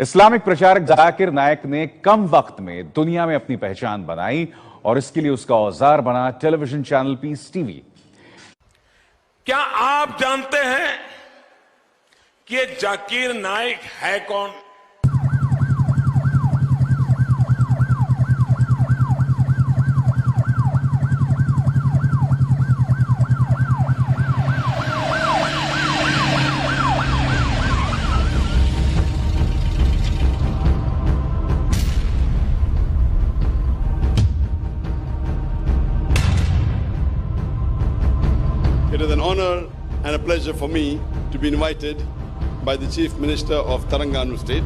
Islamic प्रचारक जाकिर नाइक ने कम वक्त में दुनिया में अपनी पहचान बनाई और इसके लिए उसका औजार बना टेलीविजन चैनल पीस टीवी। क्या आप जानते हैं कि जाकिर नाइक है कौन? It is an honor and a pleasure for me to be invited by the Chief Minister of Telangana State.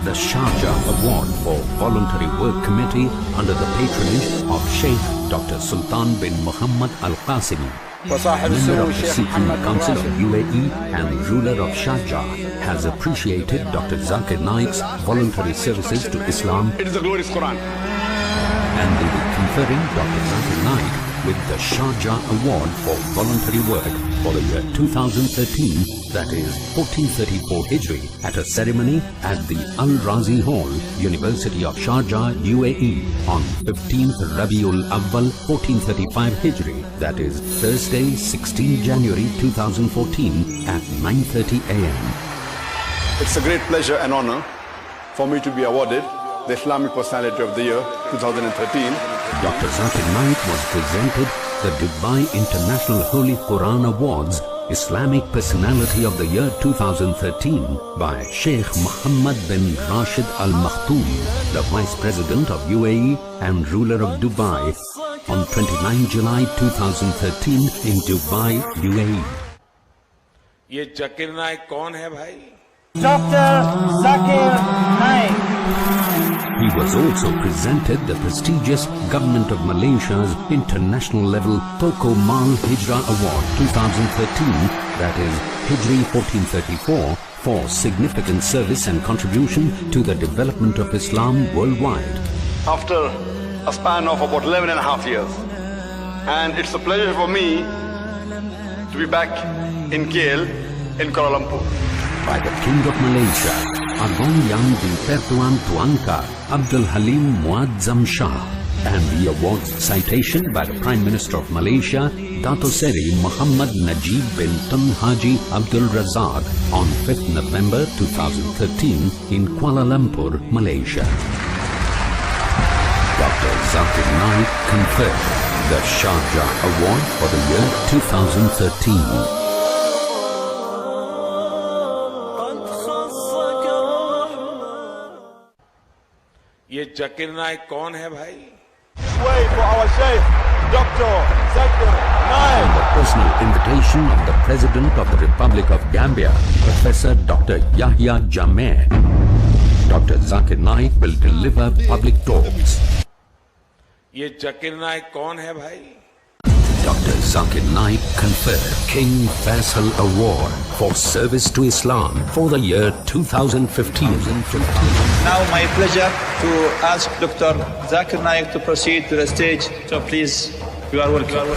The Sharjah Award for Voluntary Work Committee under the patronage of Sheikh Dr. Sultan bin Muhammad Al Qasimi, member of the Supreme Council of UAE and ruler of Sharjah, has appreciated Dr. Zakir Naik's voluntary services to Islam. It is the glorious Quran. And will be conferring Dr. Zakir Naik with the Sharjah Award for Voluntary Work for the year 2013, that is 1434 Hijri, at a ceremony at the Al-Razi Hall, University of Sharjah, UAE, on 15th Rabiul Awwal 1435 Hijri, that is Thursday, 16 January 2014 at 9:30 a.m. It's a great pleasure and honor for me to be awarded the Islamic Personality of the Year 2013. Dr. Zakir Naik was presented the Dubai International Holy Quran Awards Islamic Personality of the Year 2013 by Sheikh Mohammed bin Rashid Al Maktoum, the Vice President of UAE and ruler of Dubai, on 29 July 2013 in Dubai, UAE. ये जाकिर नाइक कौन है भाई? Dr. Zakir Naik. He was also presented the prestigious Government of Malaysia's international level Toko Mal Hijrah Award 2013, that is Hijri 1434, for significant service and contribution to the development of Islam worldwide. After a span of about 11 and a half years. And it's a pleasure for me to be back in KL in Kuala Lumpur. By the King of Malaysia, Agong Yang di Pertuan Tuanka Abdul Halim Muazzam Shah, and the awards citation by the Prime Minister of Malaysia, Dato Seri Muhammad Najib bin Tun Haji Abdul Razak, on 5th November 2013 in Kuala Lumpur, Malaysia. Dr. Zakir Naik conferred the Sharjah Award for the year 2013. ये जाकिर नाइक कौन है भाई? Way for our Sheikh, Dr. Zakir Naik. On the personal invitation of the President of the Republic of Gambia, Professor Dr. Yahya Jammeh, Dr. Zakir Naik will deliver public talks. ये जाकिर नाइक कौन है भाई? Dr. Zakir Naik conferred King Faisal Award for service to Islam for the year 2015. Now my pleasure to ask Dr. Zakir Naik to proceed to the stage. So please, you are welcome.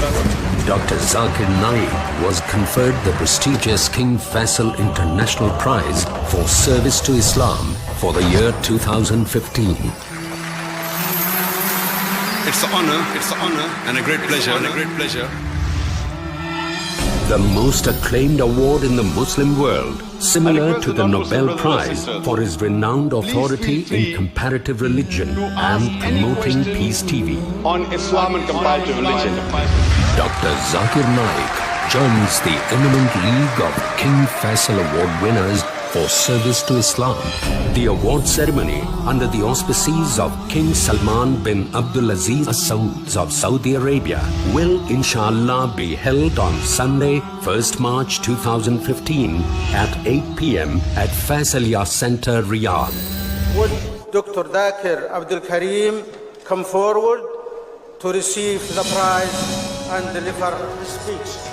Dr. Zakir Naik was conferred the prestigious King Faisal International Prize for service to Islam for the year 2015. It's an honor and a great pleasure. The most acclaimed award in the Muslim world, similar to the Nobel Prize for his renowned authority in comparative religion and promoting Peace TV. On Islam and comparative religion. Dr. Zakir Naik joins the eminent league of King Faisal Award winners for service to Islam. The award ceremony, under the auspices of King Salman bin Abdulaziz Al Saud of Saudi Arabia, will inshallah be held on Sunday, 1st March 2015 at 8 p.m. at Faisaliyah Center, Riyadh. Would Dr. Zakir Abdul Karim come forward to receive the prize and deliver the speech?